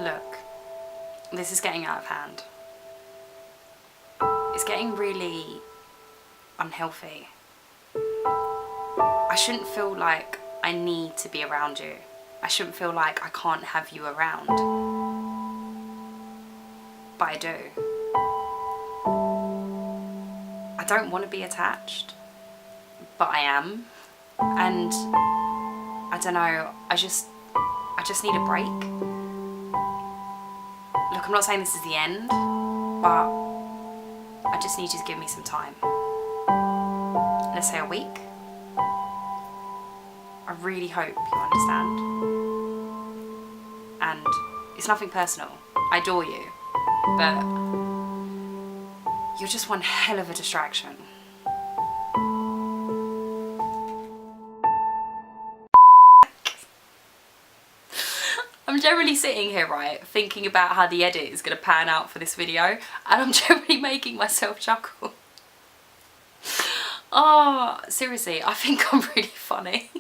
Look, this is getting out of hand. It's getting really unhealthy. I shouldn't feel like I need to be around you. I shouldn't feel like I can't have you around. But I do. I don't want to be attached, but I am. And I don't know, I just need a break. Look, I'm not saying this is the end, but I just need you to give me some time. Let's say a week. I really hope you understand. And it's nothing personal. I adore you, but you're just one hell of a distraction. I'm generally sitting here, right, thinking about how the edit is going to pan out for this video, and I'm generally making myself chuckle. Oh, seriously, I think I'm really funny.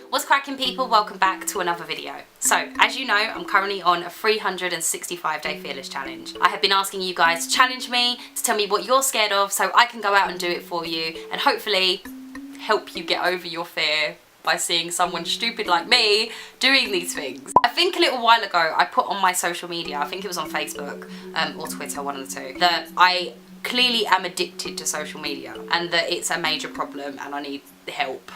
What's cracking, people? Welcome back to another video. So, as you know, I'm currently on a 365-day fearless challenge. I have been asking you guys to challenge me, to tell me what you're scared of, so I can go out and do it for you, and hopefully help you get over your fear by seeing someone stupid like me doing these things. I think a little while ago I put on my social media, I think it was on Facebook or Twitter, one of the two, that I clearly am addicted to social media and that it's a major problem and I need help.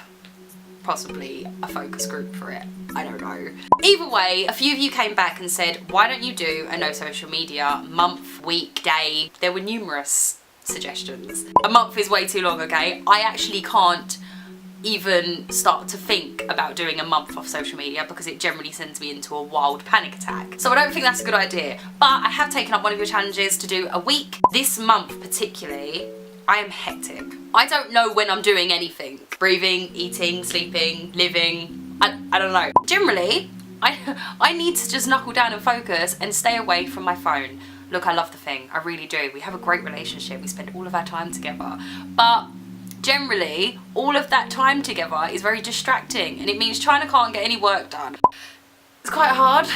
Possibly a focus group for it. I don't know. Either way, a few of you came back and said, why don't you do a no social media month, week, day? There were numerous suggestions. A month is way too long, okay? I actually can't even start to think about doing a month off social media because it generally sends me into a wild panic attack. So I don't think that's a good idea. But I have taken up one of your challenges to do a week. This month particularly, I am hectic. I don't know when I'm doing anything. Breathing, eating, sleeping, living, I don't know. Generally, I need to just knuckle down and focus and stay away from my phone. Look, I love the thing, I really do. We have a great relationship, we spend all of our time together. But generally, all of that time together is very distracting and it means Chyna can't get any work done. It's quite hard.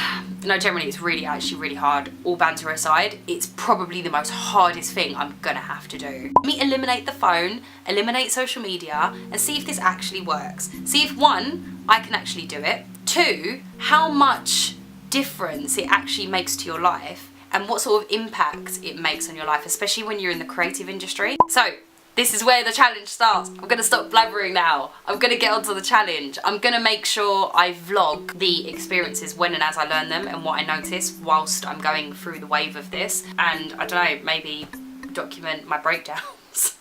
No, generally it's actually really hard. All banter aside, it's probably the most hardest thing I'm gonna have to do. Let me eliminate the phone, eliminate social media, and see if this actually works. See if one, I can actually do it. Two, how much difference it actually makes to your life and what sort of impact it makes on your life, especially when you're in the creative industry. So, this is where the challenge starts. I'm gonna stop blabbering now. I'm gonna get onto the challenge. I'm gonna make sure I vlog the experiences when and as I learn them and what I notice whilst I'm going through the wave of this. And I don't know, maybe document my breakdowns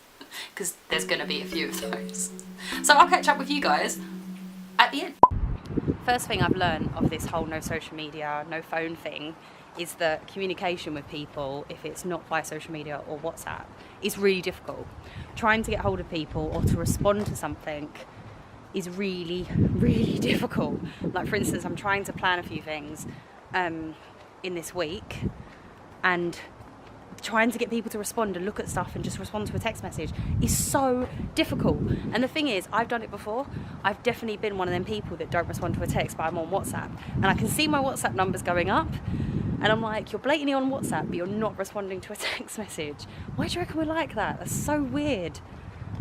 because there's gonna be a few of those. So I'll catch up with you guys at the end. First thing I've learned of this whole no social media, no phone thing is that communication with people, if it's not via social media or WhatsApp, is really difficult. Trying to get hold of people or to respond to something is really, really difficult. Like for instance, I'm trying to plan a few things in this week and trying to get people to respond and look at stuff and just respond to a text message is so difficult. And the thing is, I've done it before. I've definitely been one of them people that don't respond to a text, but I'm on WhatsApp. And I can see my WhatsApp numbers going up. And I'm like, you're blatantly on WhatsApp, but you're not responding to a text message. Why do you reckon we're like that? That's so weird.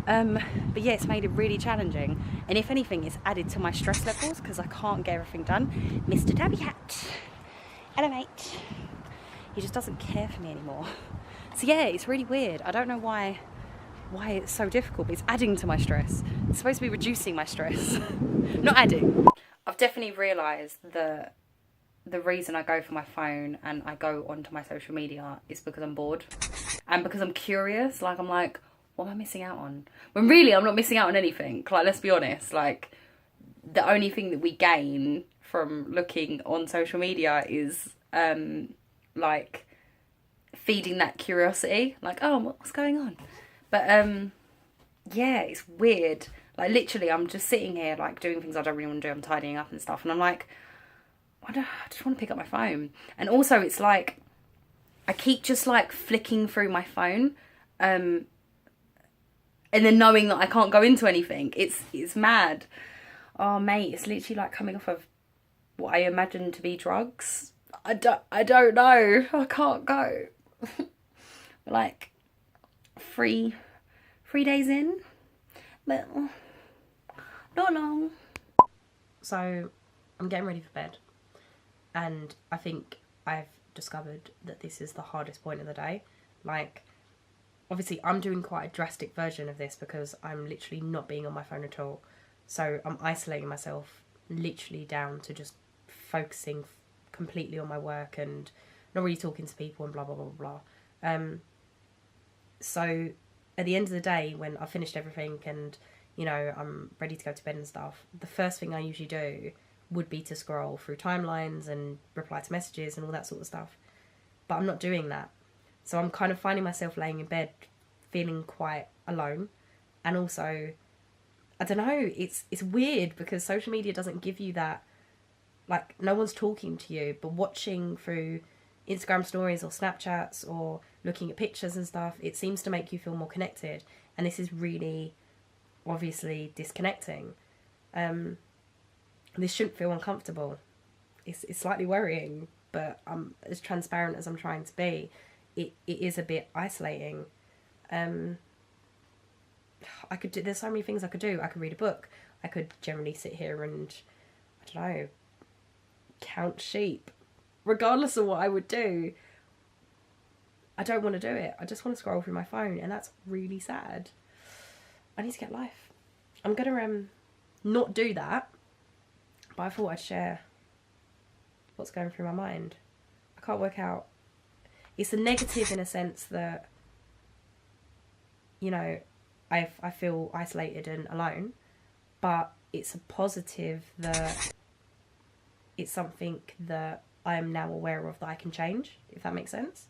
But yeah, it's made it really challenging. And if anything, it's added to my stress levels because I can't get everything done. Mr. Tabby Hat. Hello, mate. He just doesn't care for me anymore. So yeah, it's really weird. I don't know why it's so difficult, but it's adding to my stress. It's supposed to be reducing my stress, not adding. I've definitely realised that the reason I go for my phone and I go onto my social media is because I'm bored and because I'm curious. Like, I'm like, what am I missing out on? When really I'm not missing out on anything. Like, let's be honest, like the only thing that we gain from looking on social media is like feeding that curiosity, like, oh, what's going on? But yeah, it's weird. Like literally I'm just sitting here like doing things I don't really want to do. I'm tidying up and stuff and I'm like, I just want to pick up my phone. And also it's like I keep just like flicking through my phone and then knowing that I can't go into anything. It's mad. Oh mate, it's literally like coming off of what I imagine to be drugs. I don't know. I can't go. Like 3 days in, but not long. So I'm getting ready for bed, and I think I've discovered that this is the hardest point of the day. Like, obviously I'm doing quite a drastic version of this because I'm literally not being on my phone at all. So I'm isolating myself literally down to just focusing completely on my work and not really talking to people and blah, blah, blah, blah. So at the end of the day, when I've finished everything and, you know, I'm ready to go to bed and stuff, the first thing I usually do would be to scroll through timelines and reply to messages and all that sort of stuff. But I'm not doing that. So I'm kind of finding myself laying in bed feeling quite alone. And also, I don't know, it's weird because social media doesn't give you that, like, no one's talking to you, but watching through Instagram stories or Snapchats or looking at pictures and stuff, it seems to make you feel more connected. And this is really obviously disconnecting. This shouldn't feel uncomfortable. It's slightly worrying, but as transparent as I'm trying to be, it is a bit isolating. I could do, there's so many things I could do. I could read a book. I could generally sit here and, I don't know, count sheep. Regardless of what I would do, I don't want to do it. I just want to scroll through my phone, and that's really sad. I need to get life. I'm going to not do that, but I thought I'd share what's going through my mind. I can't work out. It's a negative in a sense that, you know, I feel isolated and alone, but it's a positive that it's something that I am now aware of that I can change, if that makes sense.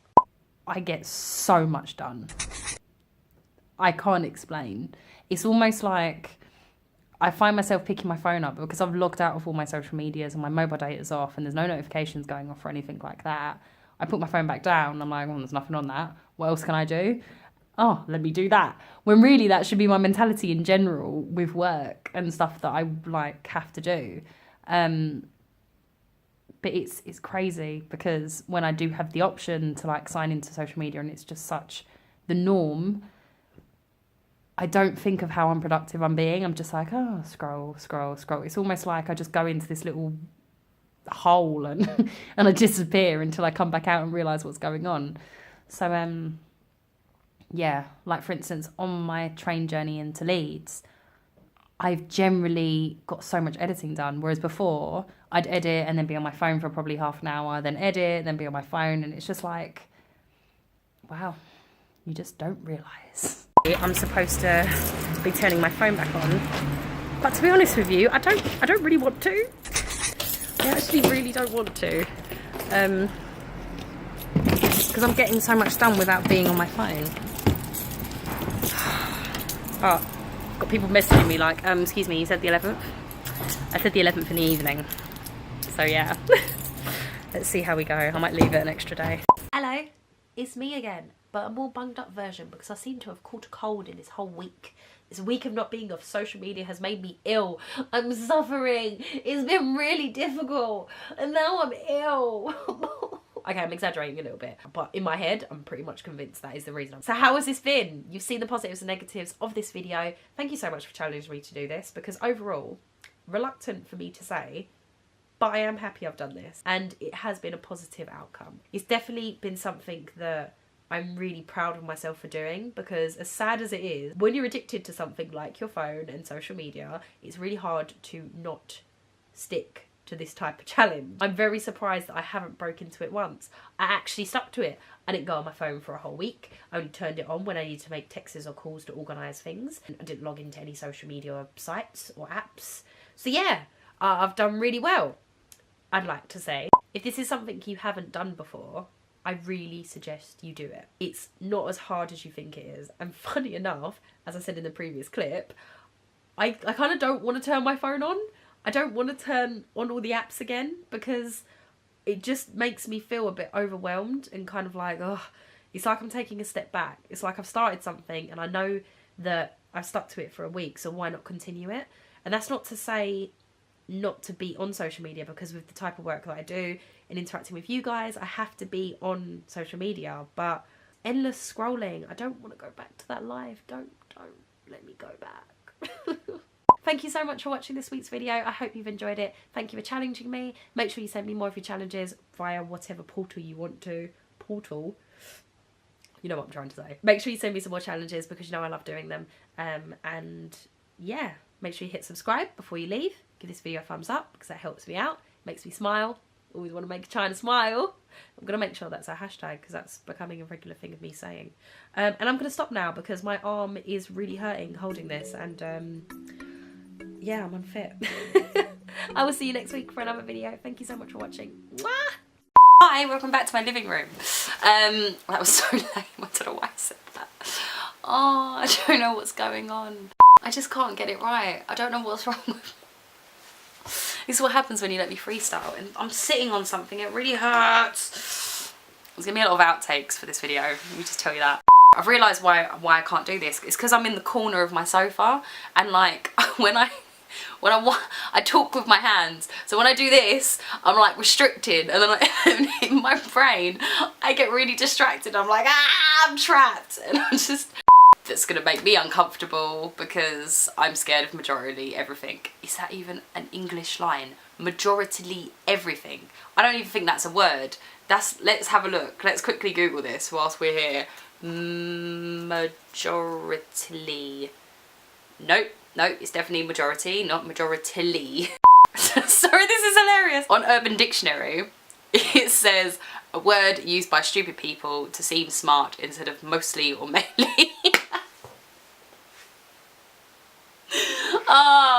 I get so much done. I can't explain. It's almost like I find myself picking my phone up because I've logged out of all my social medias and my mobile data's off and there's no notifications going off or anything like that. I put my phone back down. I'm like, oh, there's nothing on that. What else can I do? Oh, let me do that. When really that should be my mentality in general with work and stuff that I like have to do. But it's crazy because when I do have the option to like sign into social media and it's just such the norm, I don't think of how unproductive I'm being. I'm just like, oh, scroll. It's almost like I just go into this little hole and and I disappear until I come back out and realise what's going on. So, yeah, like for instance, on my train journey into Leeds, I've generally got so much editing done, whereas before I'd edit and then be on my phone for probably half an hour, then edit, then be on my phone, and it's just like, wow, you just don't realise. I'm supposed to be turning my phone back on, but to be honest with you, I don't really want to. I actually really don't want to, because I'm getting so much done without being on my phone. Oh, got people messaging me like, excuse me, you said the 11th? I said the 11th in the evening. So yeah, let's see how we go. I might leave it an extra day. Hello, it's me again, but a more bunged up version because I seem to have caught a cold in this whole week. This week of not being off social media has made me ill. I'm suffering. It's been really difficult. And now I'm ill. Okay, I'm exaggerating a little bit, but in my head, I'm pretty much convinced that is the reason. So how has this been? You've seen the positives and negatives of this video. Thank you so much for challenging me to do this because overall, reluctant for me to say, but I am happy I've done this and it has been a positive outcome. It's definitely been something that I'm really proud of myself for doing because as sad as it is, when you're addicted to something like your phone and social media, it's really hard to not stick to this type of challenge. I'm very surprised that I haven't broken into it once. I actually stuck to it. I didn't go on my phone for a whole week. I only turned it on when I needed to make texts or calls to organise things. I didn't log into any social media sites or apps. So yeah, I've done really well, I'd like to say. If this is something you haven't done before, I really suggest you do it. It's not as hard as you think it is. And funny enough, as I said in the previous clip, I kind of don't want to turn my phone on. I don't want to turn on all the apps again because it just makes me feel a bit overwhelmed and kind of like, oh, it's like I'm taking a step back. It's like I've started something and I know that I've stuck to it for a week, so why not continue it? And that's not to say not to be on social media, because with the type of work that I do and interacting with you guys, I have to be on social media. But endless scrolling, I don't want to go back to that life. Don't let me go back. Thank you so much for watching this week's video. I hope you've enjoyed it. Thank you for challenging me. Make sure you send me more of your challenges via whatever portal you want to. Portal? You know what I'm trying to say. Make sure you send me some more challenges, because you know I love doing them. And yeah, make sure you hit subscribe before you leave. Give this video a thumbs up, because that helps me out. Makes me smile. Always want to make Chyna smile. I'm going to make sure that's a hashtag, because that's becoming a regular thing of me saying. And I'm going to stop now because my arm is really hurting holding this, and yeah, I'm unfit. I will see you next week for another video. Thank you so much for watching. Mwah! Hi, welcome back to my living room. That was so lame. I don't know why I said that. Oh, I don't know what's going on. I just can't get it right. I don't know what's wrong with me. This is what happens when you let me freestyle, and I'm sitting on something. It really hurts. There's gonna be a lot of outtakes for this video. Let me just tell you that. I've realised why I can't do this. It's because I'm in the corner of my sofa, and like when I talk with my hands, so when I do this, I'm like restricted, and then in my brain, I get really distracted. I'm like, I'm trapped, and I'm just, that's gonna make me uncomfortable because I'm scared of majority everything. Is that even an English line? Majority everything. I don't even think that's a word. Let's have a look. Let's quickly Google this whilst we're here. Majority. Nope. No, it's definitely majority, not majority. Sorry, this is hilarious. On Urban Dictionary, it says a word used by stupid people to seem smart instead of mostly or mainly. Ah.